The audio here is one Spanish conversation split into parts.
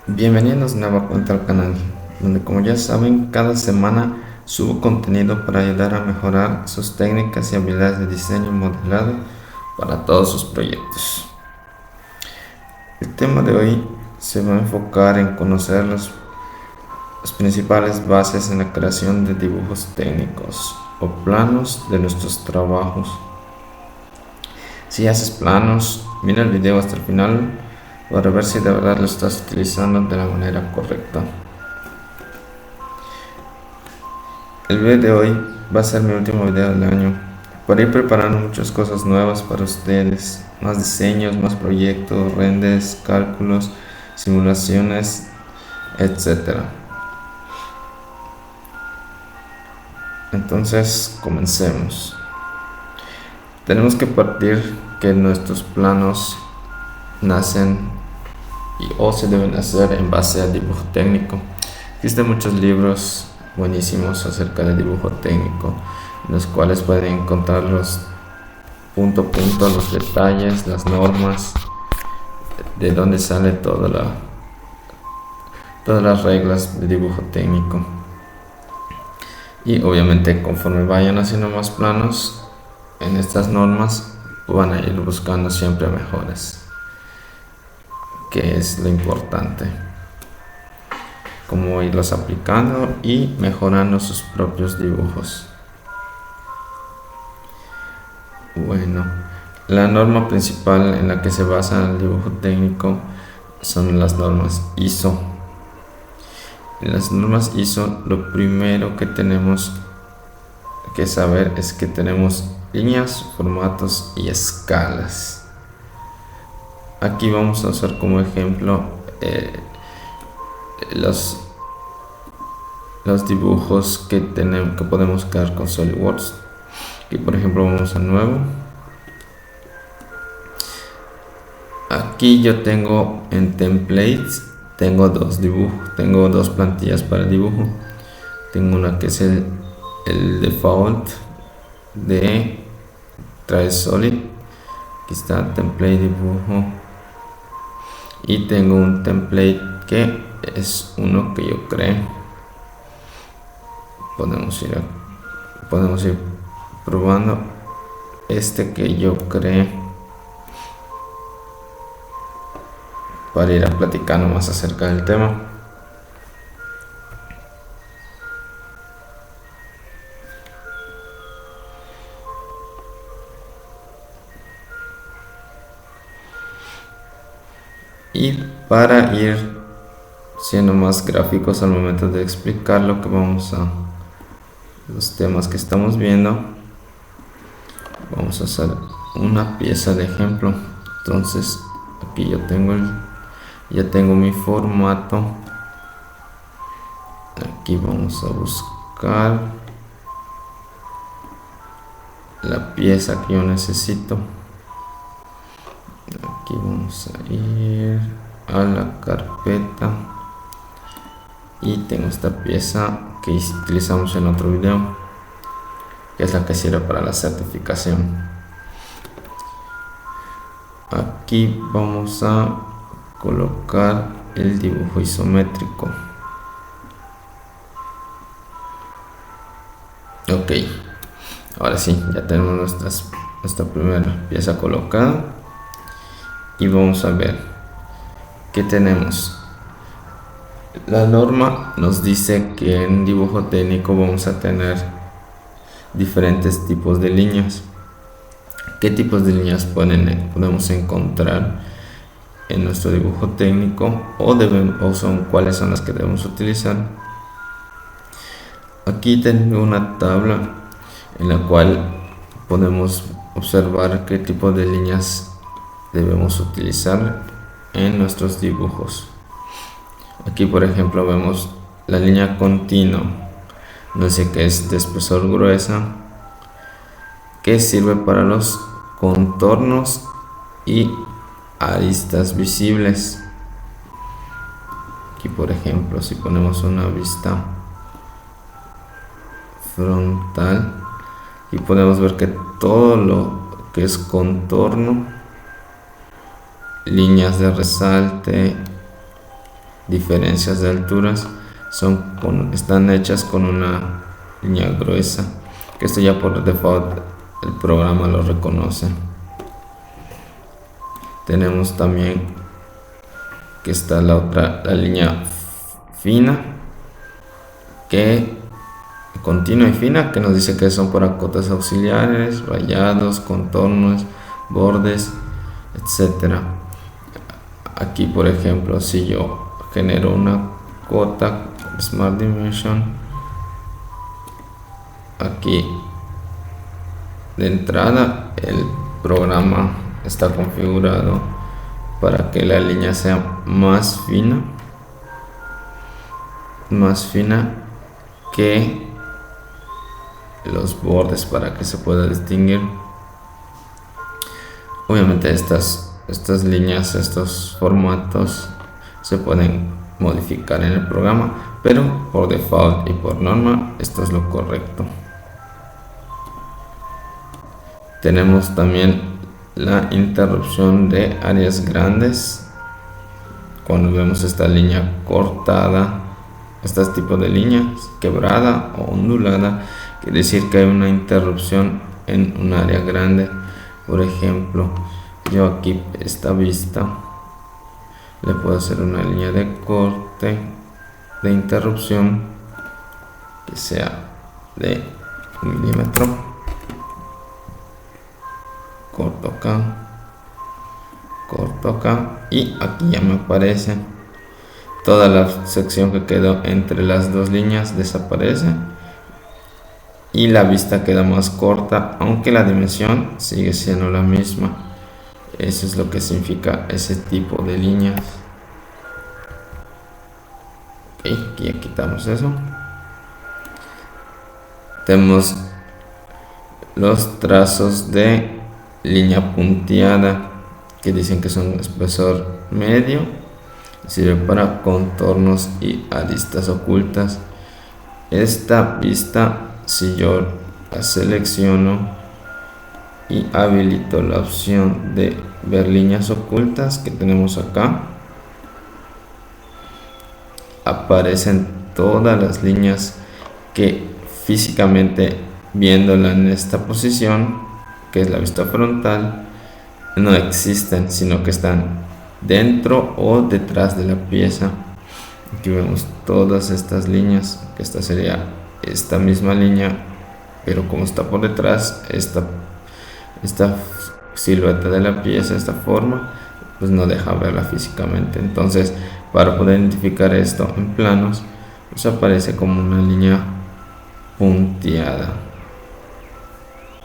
Bienvenidos de nueva cuenta al canal, donde como ya saben, cada semana subo contenido para ayudar a mejorar sus técnicas y habilidades de diseño y modelado para todos sus proyectos. El tema de hoy se va a enfocar en conocer las principales bases en la creación de dibujos técnicos o planos de nuestros trabajos. Si haces planos, mira el video hasta el final para ver si de verdad lo estás utilizando de la manera correcta. El video de hoy va a ser mi último video del año para ir preparando muchas cosas nuevas para ustedes, más diseños, más proyectos, renders, cálculos, simulaciones, etcétera. Entonces, comencemos. Tenemos que partir que nuestros planos nacen o se deben hacer en base al dibujo técnico. Existen muchos libros buenísimos acerca de dibujo técnico, en los cuales pueden encontrar los punto a punto, los detalles, las normas, de dónde sale todas las reglas de dibujo técnico. Y obviamente conforme vayan haciendo más planos en estas normas, van a ir buscando siempre mejoras, que es lo importante, como irlos aplicando y mejorando sus propios dibujos. Bueno, la norma principal en la que se basa el dibujo técnico son las normas ISO. En las normas ISO, lo primero que tenemos que saber es que tenemos líneas, formatos y escalas. Aquí vamos a usar como ejemplo los dibujos que podemos crear con SolidWorks. Aquí por ejemplo vamos a nuevo. Aquí yo tengo en templates, tengo dos dibujos, tengo dos plantillas para el dibujo. Tengo una que es el default de Trae Solid. Aquí está template dibujo. Y tengo un template que es uno que yo creé. Podemos ir probando este que yo creé para ir platicando más acerca del tema. Y para ir siendo más gráficos al momento de explicar lo que los temas que estamos viendo, vamos a hacer una pieza de ejemplo. Entonces aquí ya tengo mi formato. Aquí vamos a buscar la pieza que yo necesito. Aquí vamos a ir a la carpeta y tengo esta pieza que utilizamos en otro video, que es la que sirve para la certificación. Aquí vamos a colocar el dibujo isométrico. Ok, ahora sí, ya tenemos nuestra primera pieza colocada. Y vamos a ver qué tenemos. La norma nos dice que en dibujo técnico vamos a tener diferentes tipos de líneas. ¿Qué tipos de líneas podemos encontrar en nuestro dibujo técnico o son cuáles son las que debemos utilizar? Aquí tengo una tabla en la cual podemos observar qué tipo de líneas debemos utilizar en nuestros dibujos. Aquí por ejemplo vemos la línea continua, no sé qué es de espesor gruesa, que sirve para los contornos y aristas visibles. Aquí por ejemplo, si ponemos una vista frontal, y podemos ver que todo lo que es contorno, líneas de resalte, diferencias de alturas están hechas con una línea gruesa, que esto ya por default el programa lo reconoce. Tenemos también que está la línea fina, continua y fina, que nos dice que son para cotas auxiliares, rayados, contornos, bordes, etcétera. Aquí, por ejemplo, si yo genero una cota Smart Dimension, aquí de entrada el programa está configurado para que la línea sea más fina que los bordes, para que se pueda distinguir. Obviamente estas líneas, estos formatos se pueden modificar en el programa, pero por default y por norma esto es lo correcto. Tenemos también la interrupción de áreas grandes. Cuando vemos esta línea cortada, este tipo de líneas quebrada o ondulada, quiere decir que hay una interrupción en un área grande. Por ejemplo, yo aquí esta vista le puedo hacer una línea de corte de interrupción que sea de 1 milímetro. Corto acá y aquí ya me aparece toda la sección que quedó entre las dos líneas, desaparece y la vista queda más corta, aunque la dimensión sigue siendo la misma. Eso es lo que significa ese tipo de líneas. Ok, aquí ya quitamos eso. Tenemos los trazos de línea punteada, que dicen que son espesor medio, sirve para contornos y aristas ocultas. Esta vista, si yo la selecciono y habilito la opción de ver líneas ocultas que tenemos acá, aparecen todas las líneas que físicamente, viéndola en esta posición, que es la vista frontal, no existen, sino que están dentro o detrás de la pieza. Aquí vemos todas estas líneas, que esta sería esta misma línea, pero como está por detrás, esta silueta de la pieza, esta forma, pues no deja verla físicamente. Entonces, para poder identificar esto en planos, pues aparece como una línea punteada.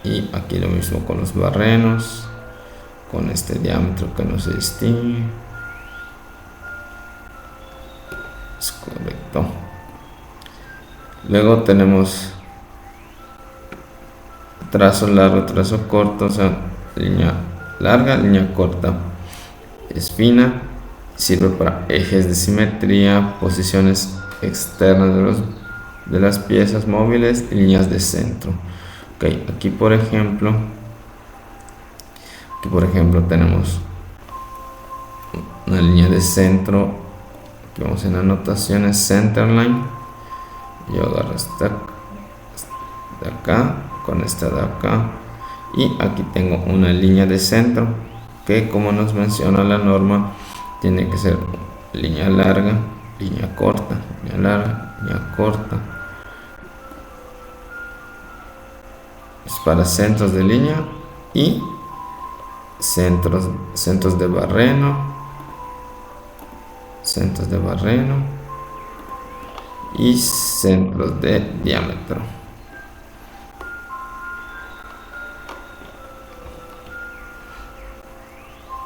Y aquí lo mismo con los barrenos, con este diámetro que no se distingue. Es correcto. Luego tenemos trazo largo, trazo corto, o sea, línea larga, línea corta. Es fina, sirve para ejes de simetría, posiciones externas de las piezas móviles y líneas de centro. Okay, aquí por ejemplo tenemos una línea de centro. Aquí vamos en anotaciones, centerline. Yo agarro esta de acá con esta de acá y aquí tengo una línea de centro que, como nos menciona la norma, tiene que ser línea larga, línea corta, línea larga, línea corta. Es para centros de línea y centros de barreno, y centros de diámetro.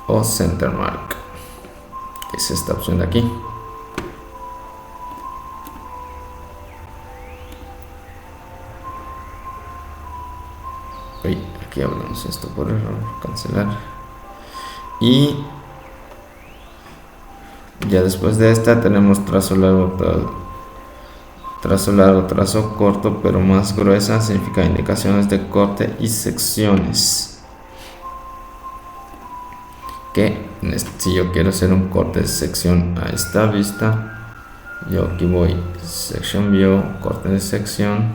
O center mark, que es esta opción de aquí. Aquí hablamos esto por error, cancelar. Y ya después de esta tenemos trazo largo, trazo corto, pero más gruesa, significa indicaciones de corte y secciones. que si yo quiero hacer un corte de sección a esta vista, yo aquí voy Section View, corte de sección,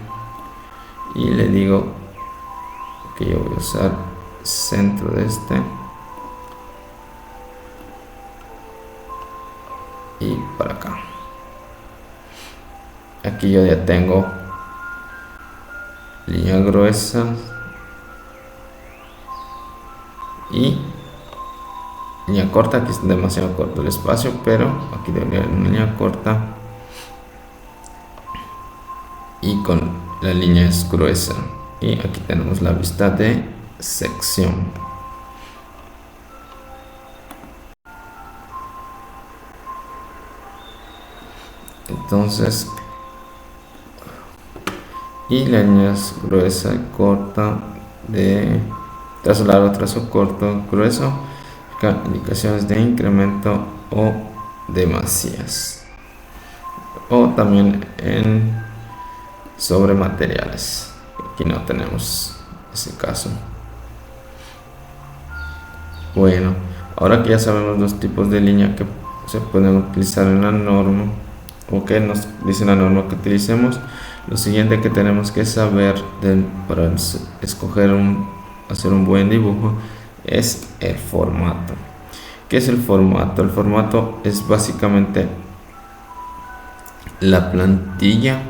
y le digo que yo voy a usar centro de este y para acá. Aquí yo ya tengo línea gruesa y línea corta. Aquí es demasiado corto el espacio, pero aquí debería haber una línea corta y con la línea es gruesa, y aquí tenemos la vista de sección. Entonces, y la línea es gruesa y corta de trazo largo, trazo corto, grueso, indicaciones de incremento o de masías, o también sobre materiales. Aquí no tenemos ese caso. Bueno, ahora que ya sabemos los tipos de línea que se pueden utilizar en la norma, o que nos dice la norma que utilicemos, lo siguiente que tenemos que saber para escoger hacer un buen dibujo es el formato. ¿Qué es el formato? El formato es básicamente la plantilla,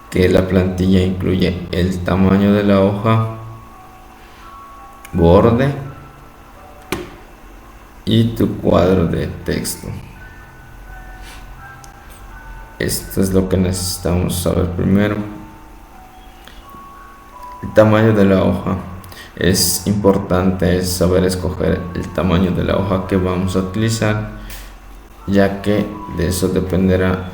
que la plantilla incluye el tamaño de la hoja, borde y tu cuadro de texto. Esto es lo que necesitamos saber primero. El tamaño de la hoja. Es importante saber escoger el tamaño de la hoja que vamos a utilizar, ya que de eso dependerá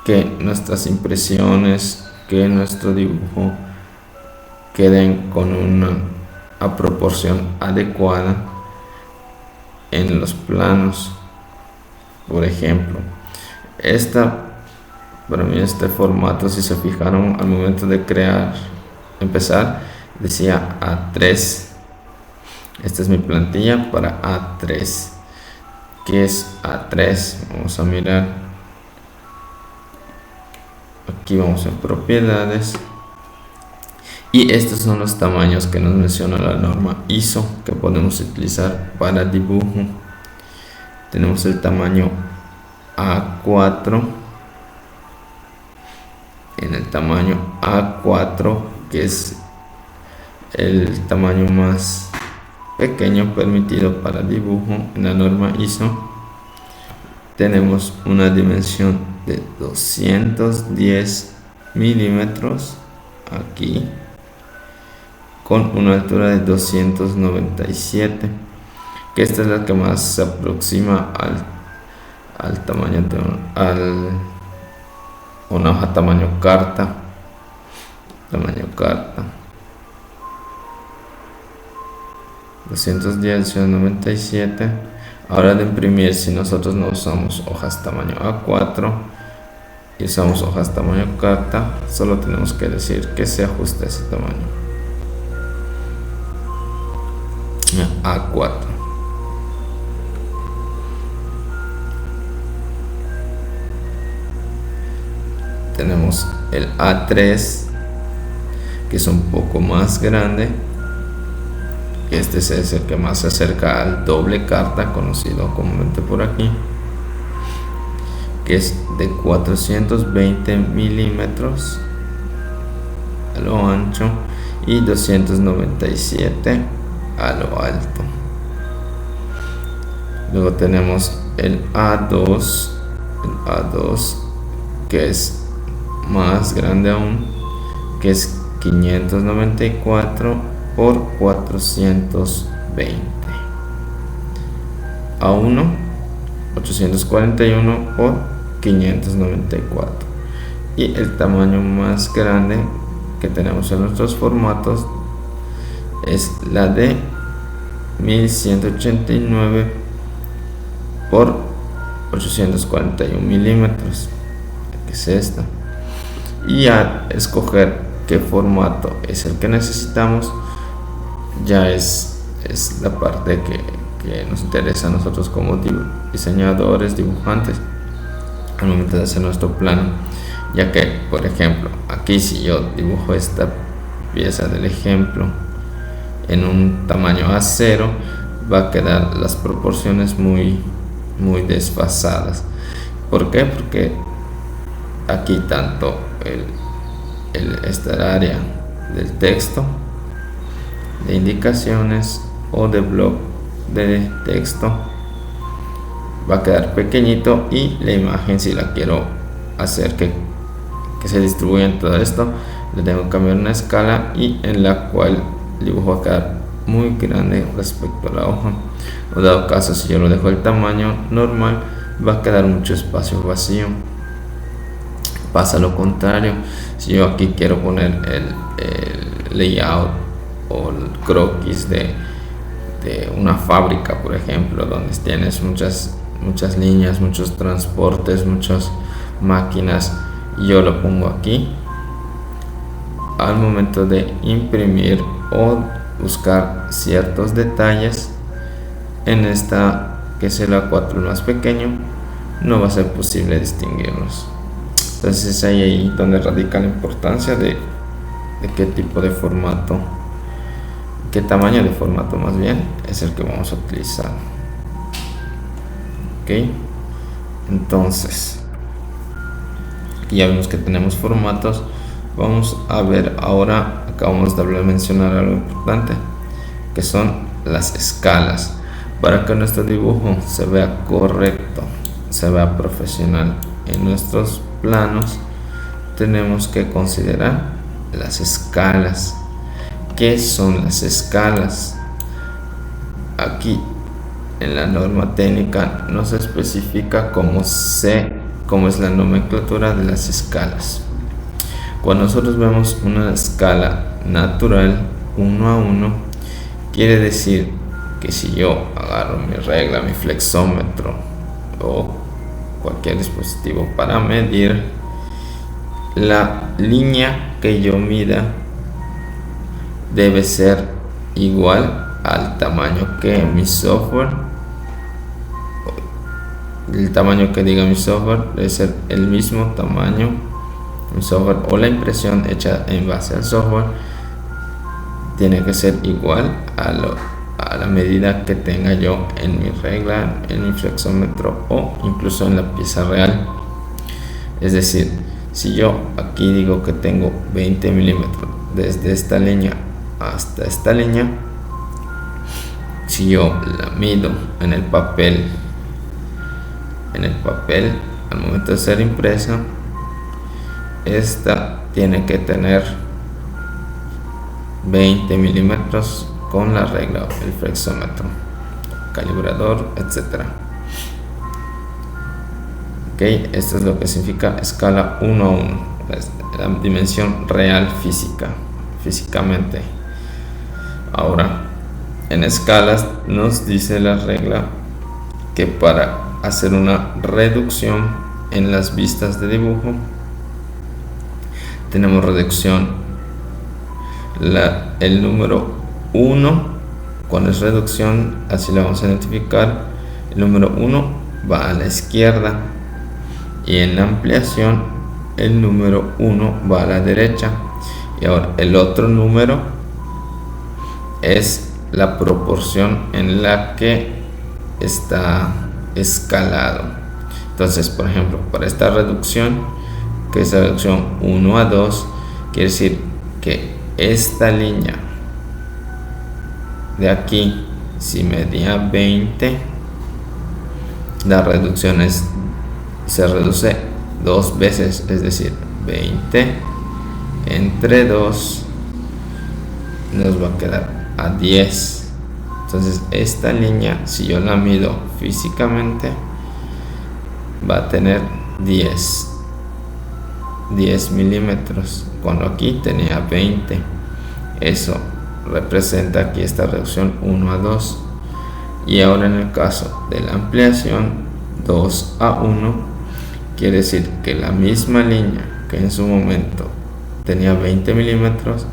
que nuestras impresiones, que nuestro dibujo queden con una proporción adecuada en los planos. Por ejemplo, para mí este formato, si se fijaron al momento de empezar, decía A3. Esta es mi plantilla para A3. ¿Qué es A3? Vamos a mirar. Aquí vamos en propiedades. Y estos son los tamaños que nos menciona la norma ISO que podemos utilizar para dibujo. Tenemos el tamaño A4. En el tamaño A4, que es el tamaño más pequeño permitido para dibujo en la norma ISO, tenemos una dimensión de 210 milímetros aquí, con una altura de 297, que esta es la que más se aproxima al tamaño de una hoja tamaño carta. 210, 97. Ahora de imprimir, si nosotros no usamos hojas tamaño A4 y usamos hojas tamaño carta, solo tenemos que decir que se ajuste a ese tamaño. A4. Tenemos el A3, que es un poco más grande. Este es el que más se acerca al doble carta, conocido comúnmente por aquí, que es de 420 milímetros a lo ancho y 297 a lo alto. Luego tenemos el A2, que es más grande aún, que es 594 por 420. A1, 841 por 594. Y el tamaño más grande que tenemos en nuestros formatos es la de 1189 por 841 milímetros, que es esta. Y al escoger qué formato es el que necesitamos, ya es es la parte que nos interesa a nosotros como diseñadores, dibujantes, al momento de hacer nuestro plano, ya que, por ejemplo, aquí si yo dibujo esta pieza del ejemplo en un tamaño A0, va a quedar las proporciones muy desfasadas. ¿Por qué? Porque aquí tanto esta área del texto, de indicaciones o de blog de texto, va a quedar pequeñito, y la imagen, si la quiero hacer que se distribuya en todo esto, le tengo que cambiar una escala, y en la cual el dibujo va a quedar muy grande respecto a la hoja, o dado caso si yo lo dejo el tamaño normal, va a quedar mucho espacio vacío. Pasa lo contrario, si yo aquí quiero poner el layout o el croquis de una fábrica, por ejemplo, donde tienes muchas líneas, muchos transportes, muchas máquinas, y yo lo pongo aquí, al momento de imprimir o buscar ciertos detalles en esta, que es el A4 más pequeño, no va a ser posible distinguirlos. Entonces es ahí donde radica la importancia de qué tipo de formato, qué tamaño de formato más bien es el que vamos a utilizar. Ok, entonces ya vemos que tenemos formatos. Vamos a ver ahora, acabamos de mencionar algo importante, que son las escalas. Para que nuestro dibujo se vea correcto, se vea profesional en nuestros planos, tenemos que considerar las escalas. ¿Qué son las escalas? Aquí en la norma técnica no se especifica cómo es la nomenclatura de las escalas. Cuando nosotros vemos una escala natural 1 a 1, quiere decir que si yo agarro mi regla, mi flexómetro o cualquier dispositivo para medir, la línea que yo mida debe ser igual al tamaño que mi software, el tamaño que diga mi software debe ser el mismo tamaño, mi software, o la impresión hecha en base al software tiene que ser igual a la medida que tenga yo en mi regla, en mi flexómetro o incluso en la pieza real. Es decir, si yo aquí digo que tengo 20 milímetros desde esta línea hasta esta línea, si yo la mido en el papel al momento de ser impresa, esta tiene que tener 20 milímetros con la regla, el flexómetro, calibrador, etc. Ok, esto es lo que significa escala 1 a 1, la dimensión real físicamente. Ahora, en escalas nos dice la regla que para hacer una reducción en las vistas de dibujo, tenemos reducción, el número 1, cuando es reducción, así lo vamos a identificar, el número 1 va a la izquierda, y en ampliación el número 1 va a la derecha. Y ahora el otro número es la proporción en la que está escalado. Entonces, por ejemplo, para esta reducción, que es la reducción 1 a 2, quiere decir que esta línea de aquí, si medía 20, la reducción se reduce 2 veces, es decir, 20 entre 2 nos va a quedar a 10. Entonces esta línea, si yo la mido físicamente, va a tener 10 milímetros, cuando aquí tenía 20. Eso representa aquí esta reducción 1 a 2. Y ahora en el caso de la ampliación 2 a 1, quiere decir que la misma línea que en su momento tenía 20 milímetros,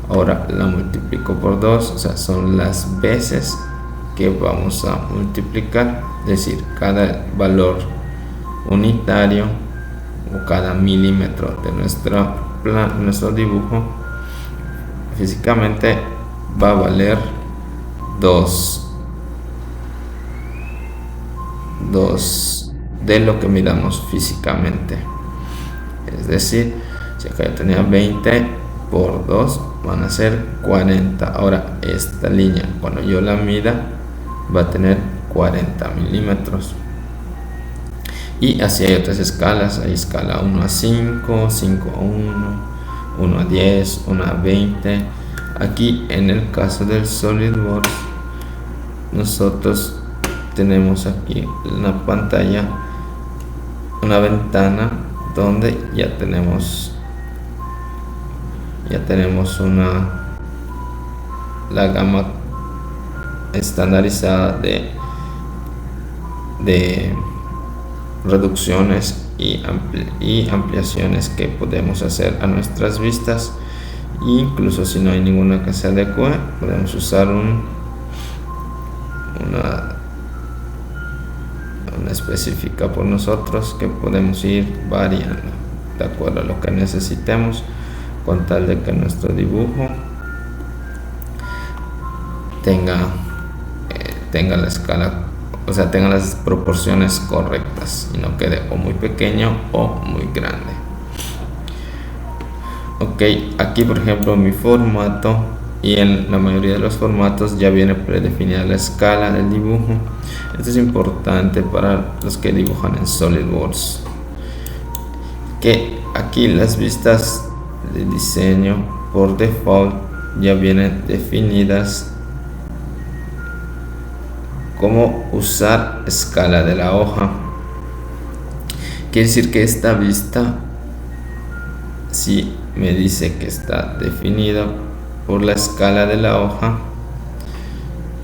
Ahora la multiplico por 2, o sea, son las veces que vamos a multiplicar, es decir, cada valor unitario o cada milímetro de nuestro dibujo físicamente va a valer 2 de lo que midamos físicamente. Es decir, si acá yo tenía 20 por 2 van a ser 40. Ahora esta línea, cuando yo la mida, va a tener 40 milímetros. Y así hay otras escalas. Hay escala 1 a 5, 5 a 1, 1 a 10, 1 a 20. Aquí en el caso del SolidWorks, nosotros tenemos aquí en la pantalla una ventana donde ya tenemos la gama estandarizada de reducciones y ampliaciones que podemos hacer a nuestras vistas. Incluso si no hay ninguna que se adecue, podemos usar una específica por nosotros, que podemos ir variando de acuerdo a lo que necesitemos, con tal de que nuestro dibujo tenga la escala, o sea, tenga las proporciones correctas y no quede o muy pequeño o muy grande. Ok, aquí por ejemplo mi formato, y en la mayoría de los formatos ya viene predefinida la escala del dibujo. Esto es importante para los que dibujan en SolidWorks, que aquí las vistas de diseño por default ya vienen definidas cómo usar escala de la hoja. Quiere decir que esta vista sí me dice que está definida por la escala de la hoja,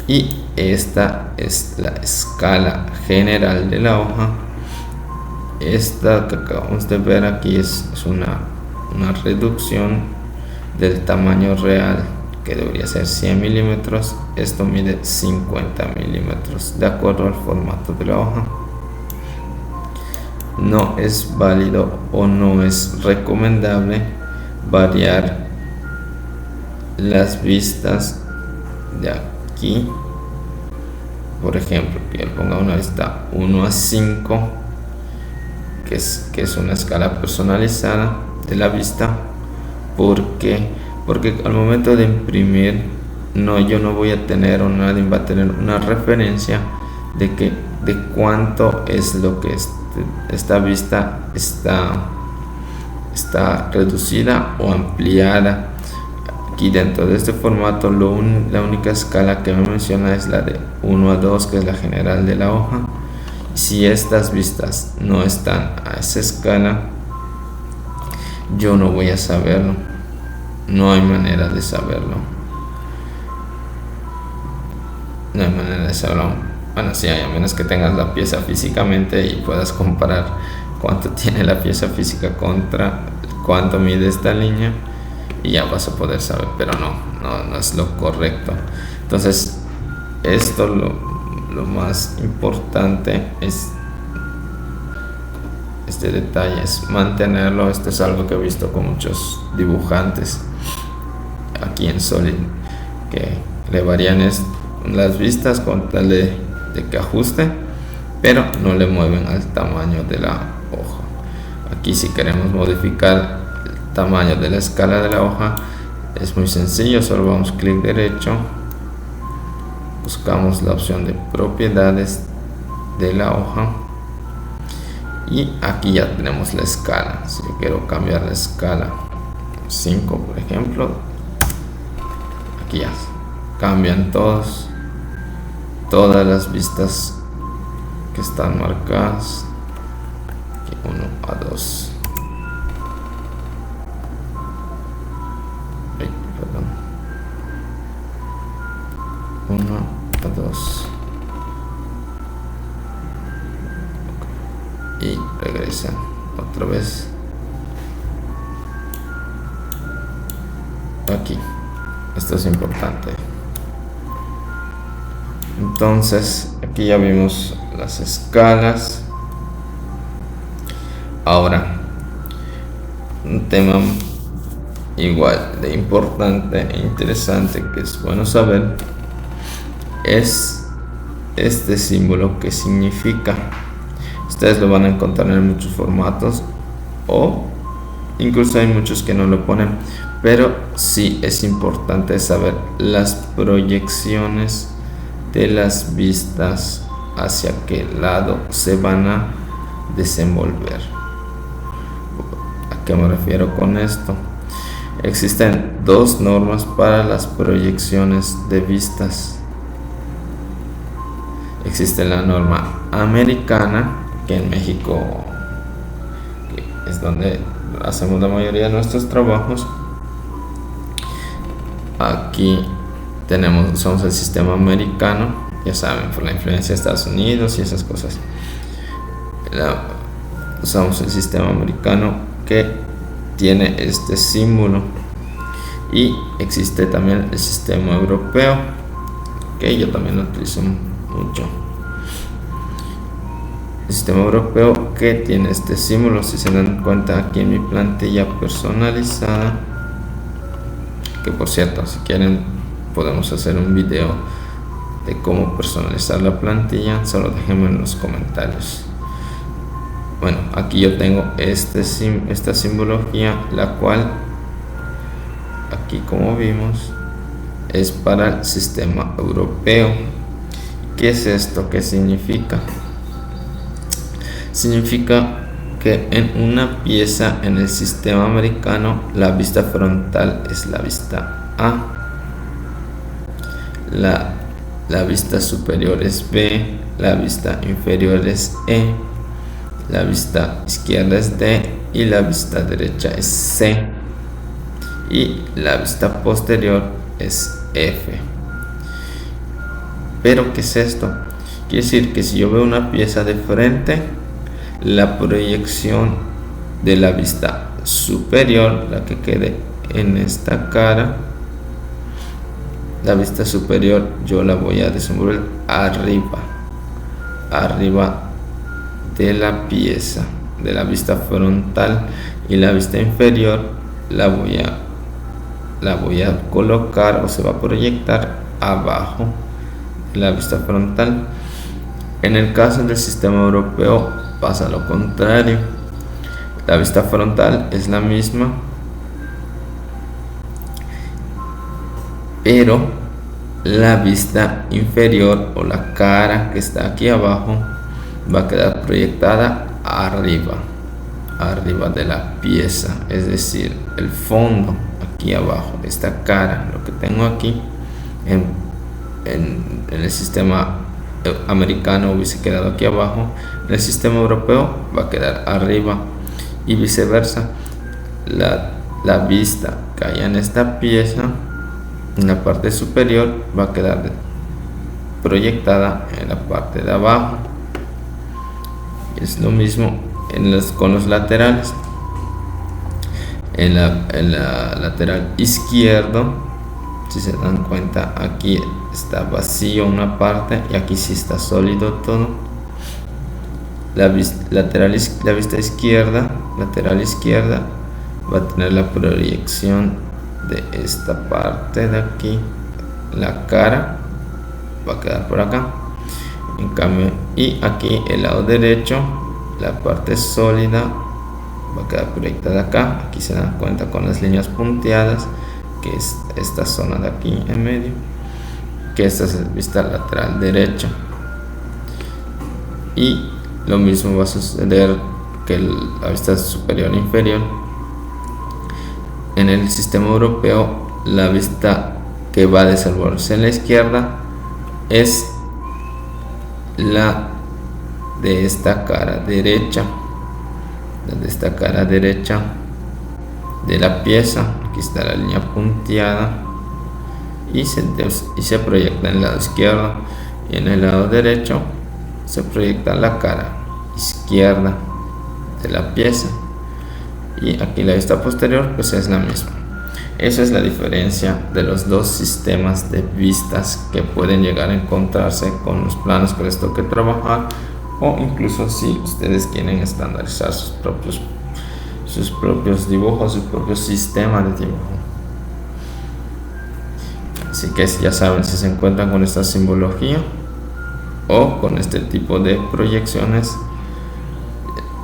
y esta es la escala general de la hoja. Esta que acabamos de ver aquí es una reducción del tamaño real, que debería ser 100 milímetros. Esto mide 50 milímetros de acuerdo al formato de la hoja. No es válido o no es recomendable variar las vistas de aquí. Por ejemplo, que yo ponga una vista 1 a 5, que es una escala personalizada de la vista. Porque al momento de imprimir, yo no voy a tener, o nadie va a tener una referencia de cuánto es lo que esta vista está reducida o ampliada. Aquí dentro de este formato la única escala que me menciona es la de 1 a 2, que es la general de la hoja. Si estas vistas no están a esa escala, yo no voy a saberlo. No hay manera de saberlo. No hay manera de saberlo. Bueno, sí hay, a menos que tengas la pieza físicamente y puedas comparar cuánto tiene la pieza física contra cuánto mide esta línea, y ya vas a poder saber, pero no es lo correcto. Entonces, esto lo más importante es este detalle, es mantenerlo. Esto es algo que he visto con muchos dibujantes aquí en Solid, que le varían las vistas con tal de que ajuste, pero no le mueven al tamaño de la hoja. Aquí, si queremos modificar el tamaño de la escala de la hoja, es muy sencillo. Solo vamos clic derecho, buscamos la opción de propiedades de la hoja, y aquí ya tenemos la escala. Si yo quiero cambiar la escala 5, por ejemplo, aquí ya cambian todas las vistas que están marcadas. Aquí 1 a 2. Perdón. 1 a 2. Y regresan otra vez aquí. Esto es importante. Entonces aquí ya vimos las escalas. Ahora, un tema igual de importante e interesante que es bueno saber es este símbolo que significa. Ustedes lo van a encontrar en muchos formatos o incluso hay muchos que no lo ponen, pero sí es importante saber las proyecciones de las vistas hacia qué lado se van a desenvolver. ¿A qué me refiero con esto? Existen dos normas para las proyecciones de vistas. Existe la norma americana, que en México es donde hacemos la mayoría de nuestros trabajos. Aquí usamos el sistema americano, ya saben, por la influencia de Estados Unidos y esas cosas. Usamos el sistema americano que tiene este símbolo, y existe también el sistema europeo, que yo también lo utilizo mucho. El sistema europeo que tiene este símbolo, si se dan cuenta aquí en mi plantilla personalizada, que por cierto, si quieren podemos hacer un video de cómo personalizar la plantilla, solo déjenme en los comentarios. Bueno, aquí yo tengo esta simbología, la cual aquí, como vimos, es para el sistema europeo. ¿Qué es esto? ¿Qué significa? Significa que en una pieza en el sistema americano la vista frontal es la vista A, la vista superior es B, la vista inferior es E, la vista izquierda es D y la vista derecha es C, y la vista posterior es F. Pero ¿qué es esto? Quiere decir que si yo veo una pieza de frente, la proyección de la vista superior, la que quede en esta cara, la vista superior yo la voy a desenvolver arriba de la pieza, de la vista frontal, y la vista inferior la voy a colocar, o se va a proyectar abajo de la vista frontal. En el caso del sistema europeo pasa lo contrario. La vista frontal es la misma, pero la vista inferior, o la cara que está aquí abajo, va a quedar proyectada arriba de la pieza, es decir, el fondo aquí abajo, esta cara, lo que tengo aquí en el sistema americano hubiese quedado aquí abajo, en el sistema europeo va a quedar arriba, y viceversa. La vista que haya en esta pieza, en la parte superior, va a quedar proyectada en la parte de abajo. Es lo mismo con los laterales. En la lateral izquierdo, si se dan cuenta, aquí está vacío una parte y aquí sí está sólido todo. La vista izquierda, lateral izquierda, va a tener la proyección de esta parte de aquí. La cara va a quedar por acá, en cambio, y aquí el lado derecho, la parte sólida va a quedar proyectada acá. Aquí se dan cuenta con las líneas punteadas, que es esta zona de aquí en medio, que esta es la vista lateral derecha. Y lo mismo va a suceder que la vista superior e inferior. En el sistema europeo, la vista que va a desenvolverse en la izquierda es la de esta cara derecha, de esta cara derecha de la pieza. Aquí está la línea punteada y se proyecta en el lado izquierdo, y en el lado derecho se proyecta la cara izquierda de la pieza, y aquí la vista posterior pues es la misma. Esa es la diferencia de los dos sistemas de vistas que pueden llegar a encontrarse con los planos que les toque trabajar, o incluso si ustedes quieren estandarizar sus propios dibujos, su propio sistema de dibujo. Así que ya saben, si se encuentran con esta simbología o con este tipo de proyecciones,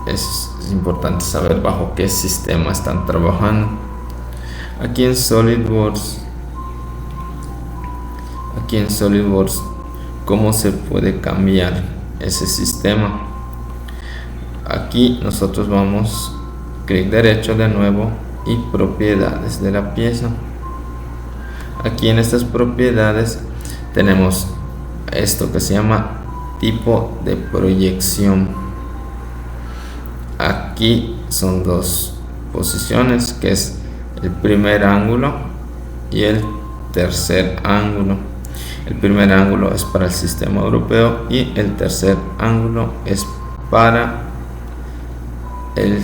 es importante saber bajo qué sistema están trabajando. Aquí en SolidWorks, ¿cómo se puede cambiar ese sistema? Aquí nosotros vamos clic derecho de nuevo y propiedades de la pieza. Aquí en estas propiedades tenemos esto que se llama tipo de proyección. Aquí son dos posiciones, que es el primer ángulo y el tercer ángulo. El primer ángulo es para el sistema europeo y el tercer ángulo es para el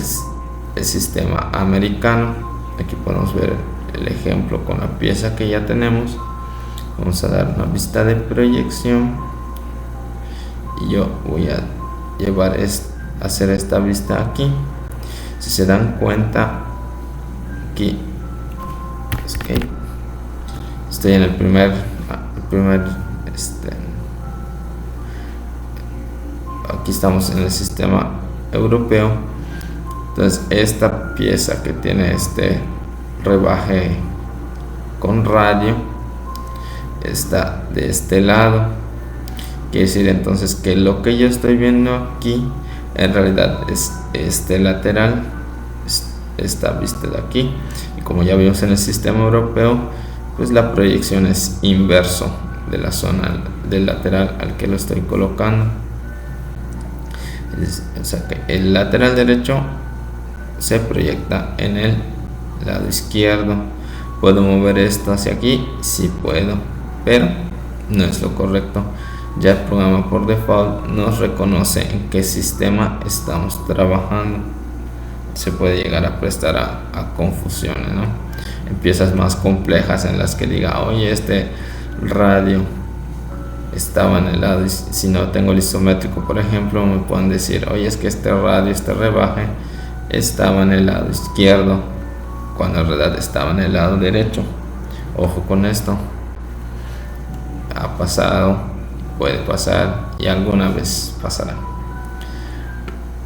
sistema americano. Aquí podemos ver el ejemplo con la pieza que ya tenemos. Vamos a dar una vista de proyección y yo voy a hacer esta vista aquí. Si se dan cuenta, aquí estoy en el primer aquí estamos en el sistema europeo. Entonces esta pieza que tiene este rebaje con radio está de este lado. Quiere decir entonces que lo que yo estoy viendo aquí en realidad es este lateral, esta vista de aquí, y como ya vimos en el sistema europeo, pues la proyección es inverso de la zona del lateral al que lo estoy colocando. O sea que el lateral derecho se proyecta en el lado izquierdo. ¿Puedo mover esto hacia aquí? Sí puedo, pero no es lo correcto. Ya el programa por default nos reconoce en qué sistema estamos trabajando. Se puede llegar a prestar a confusiones, ¿no? En piezas más complejas en las que diga, oye, este radio estaba en el lado, si no tengo el isométrico, por ejemplo, me pueden decir, oye, es que este radio, este rebaje estaba en el lado izquierdo, cuando en realidad estaba en el lado derecho. Ojo con esto. Ha pasado, puede pasar y alguna vez pasará.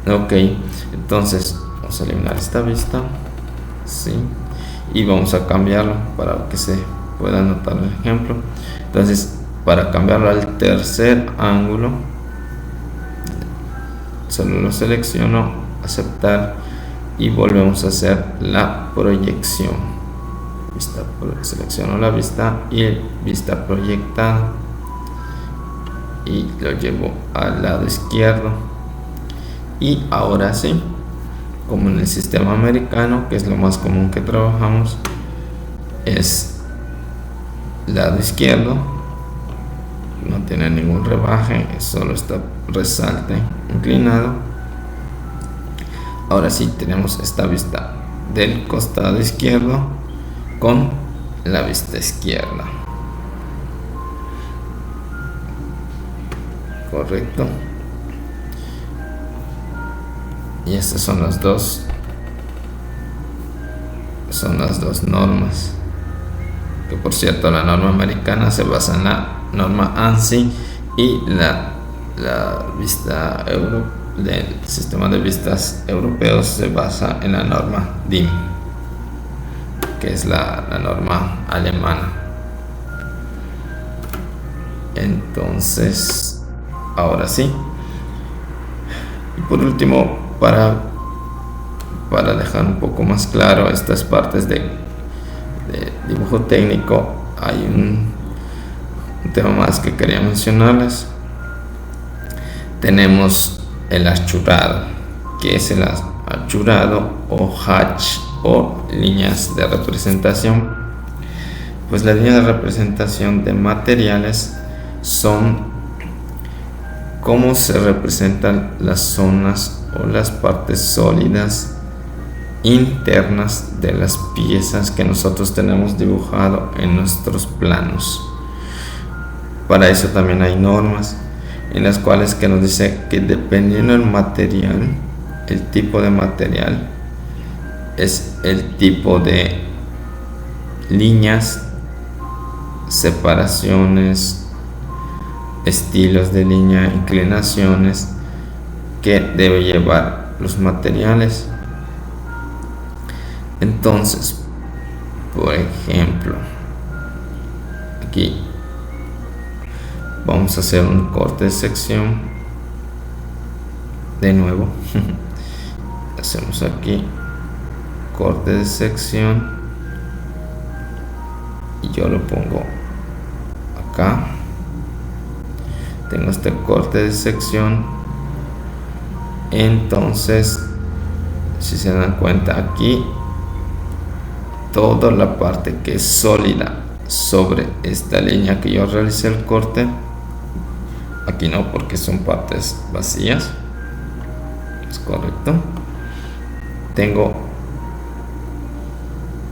Ok, entonces vamos a eliminar esta vista, sí, y vamos a cambiarlo para que se pueda notar el ejemplo. Entonces, para cambiarlo al tercer ángulo, solo lo selecciono, aceptar, y volvemos a hacer la proyección. Selecciono la vista y vista proyectada y lo llevo al lado izquierdo. Y ahora sí, como en el sistema americano, que es lo más común que trabajamos, es lado izquierdo, no tiene ningún rebaje, solo está resalte inclinado. Ahora sí tenemos esta vista del costado izquierdo con la vista izquierda. Correcto. Y estas son las dos normas, que por cierto la norma americana se basa en la norma ANSI y la vista del sistema de vistas europeos se basa en la norma DIN, que es la norma alemana. Entonces, ahora sí, y por último, para dejar un poco más claro estas partes de dibujo técnico, hay un tema más que quería mencionarles. Tenemos el achurado, que es el achurado o hatch o líneas de representación. Pues las líneas de representación de materiales son cómo se representan las zonas o las partes sólidas internas de las piezas que nosotros tenemos dibujado en nuestros planos. Para eso también hay normas en las cuales que nos dice que dependiendo del material, el tipo de material es el tipo de líneas, separaciones, estilos de línea, inclinaciones que debe llevar los materiales. Entonces, por ejemplo, aquí vamos a hacer un corte de sección de nuevo. Hacemos aquí corte de sección y yo lo pongo acá. Tengo este corte de sección. Entonces, si se dan cuenta, aquí toda la parte que es sólida sobre esta línea que yo realicé el corte, aquí no, porque son partes vacías, es correcto. Tengo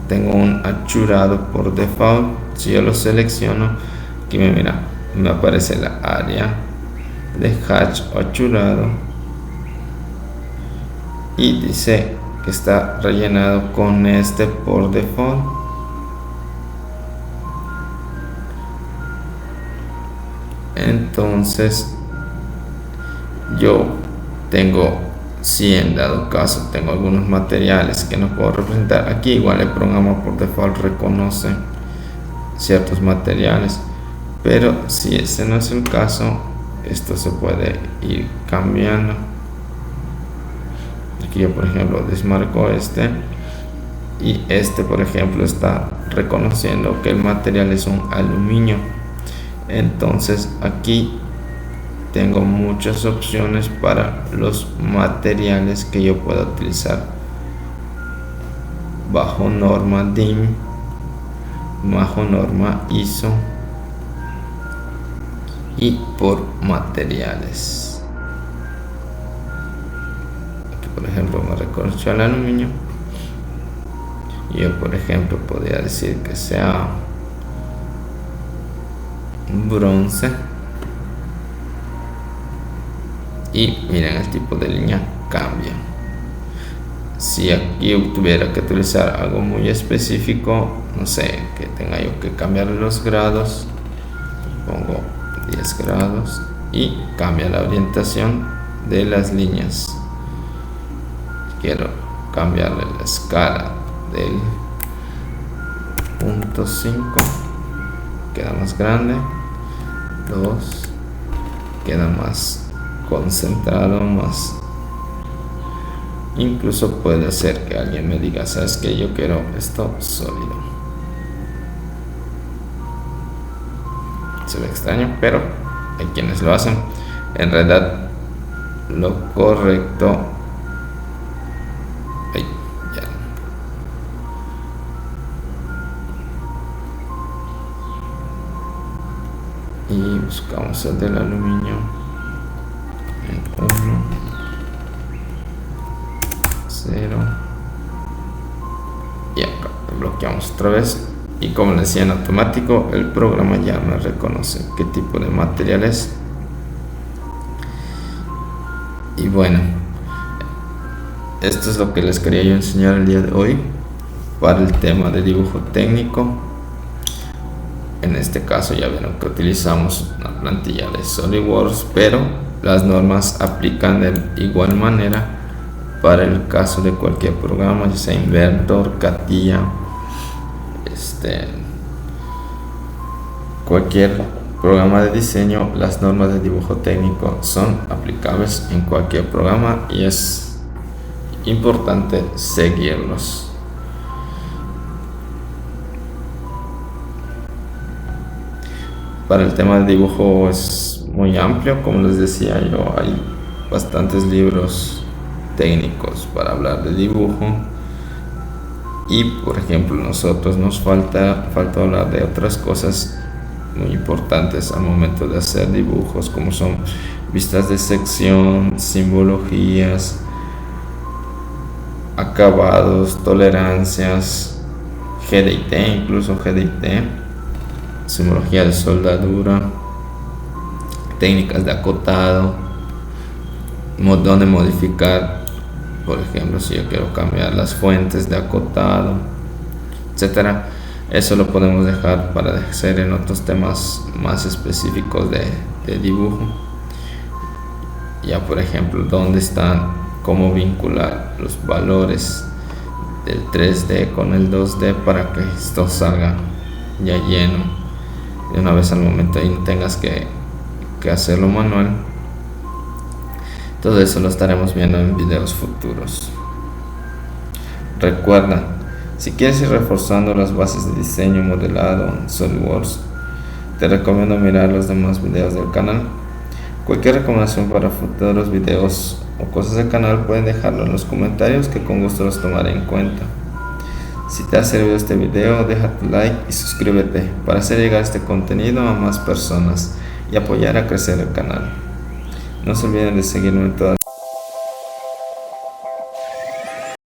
un achurado por default. Si yo lo selecciono, aquí me aparece la área de hatch o achurado y dice que está rellenado con este por default. Entonces yo tengo, si en dado caso tengo algunos materiales que no puedo representar, aquí igual el programa por default reconoce ciertos materiales, pero si ese no es el caso, esto se puede ir cambiando. Aquí yo, por ejemplo, desmarco este y este, por ejemplo, está reconociendo que el material es un aluminio. Entonces aquí tengo muchas opciones para los materiales que yo pueda utilizar bajo norma DIN, bajo norma ISO y por materiales. Aquí, por ejemplo, me reconoció el aluminio. Yo, por ejemplo, podría decir que sea bronce. Y miren, el tipo de línea cambia. Si aquí tuviera que utilizar algo muy específico, no sé, que tenga yo que cambiar los grados, pongo 10 grados y cambia la orientación de las líneas. Quiero cambiarle la escala del punto 5, queda más grande. 2, queda más concentrado, más. Incluso puede ser que alguien me diga, sabes que yo quiero esto sólido. Se ve extraño, pero hay quienes lo hacen. En realidad lo correcto, y buscamos el del aluminio en 1, 0 y acá bloqueamos otra vez, y como le decía, en automático el programa ya me reconoce qué tipo de material es. Y bueno, esto es lo que les quería yo enseñar el día de hoy para el tema de dibujo técnico. En este caso ya vieron que utilizamos una plantilla de SolidWorks, pero las normas aplican de igual manera para el caso de cualquier programa, ya sea Inventor, CATIA, cualquier programa de diseño. Las normas de dibujo técnico son aplicables en cualquier programa y es importante seguirlos. Para el tema de dibujo es muy amplio, como les decía yo, hay bastantes libros técnicos para hablar de dibujo. Y por ejemplo, nosotros nos falta hablar de otras cosas muy importantes al momento de hacer dibujos, como son vistas de sección, simbologías, acabados, tolerancias, GDT, incluso GDT, simbología de soldadura, técnicas de acotado, donde modificar, por ejemplo, si yo quiero cambiar las fuentes de acotado, etcétera. Eso lo podemos dejar para hacer en otros temas más específicos de dibujo. Ya, por ejemplo, dónde están, cómo vincular los valores del 3D con el 2D para que esto salga ya lleno de una vez al momento y no tengas que hacerlo manual. Todo eso lo estaremos viendo en videos futuros. Recuerda, si quieres ir reforzando las bases de diseño modelado en SolidWorks, te recomiendo mirar los demás videos del canal. Cualquier recomendación para futuros videos o cosas del canal pueden dejarlo en los comentarios, que con gusto los tomaré en cuenta. Si te ha servido este video, deja tu like y suscríbete para hacer llegar este contenido a más personas y apoyar a crecer el canal. No se olviden de seguirme en todas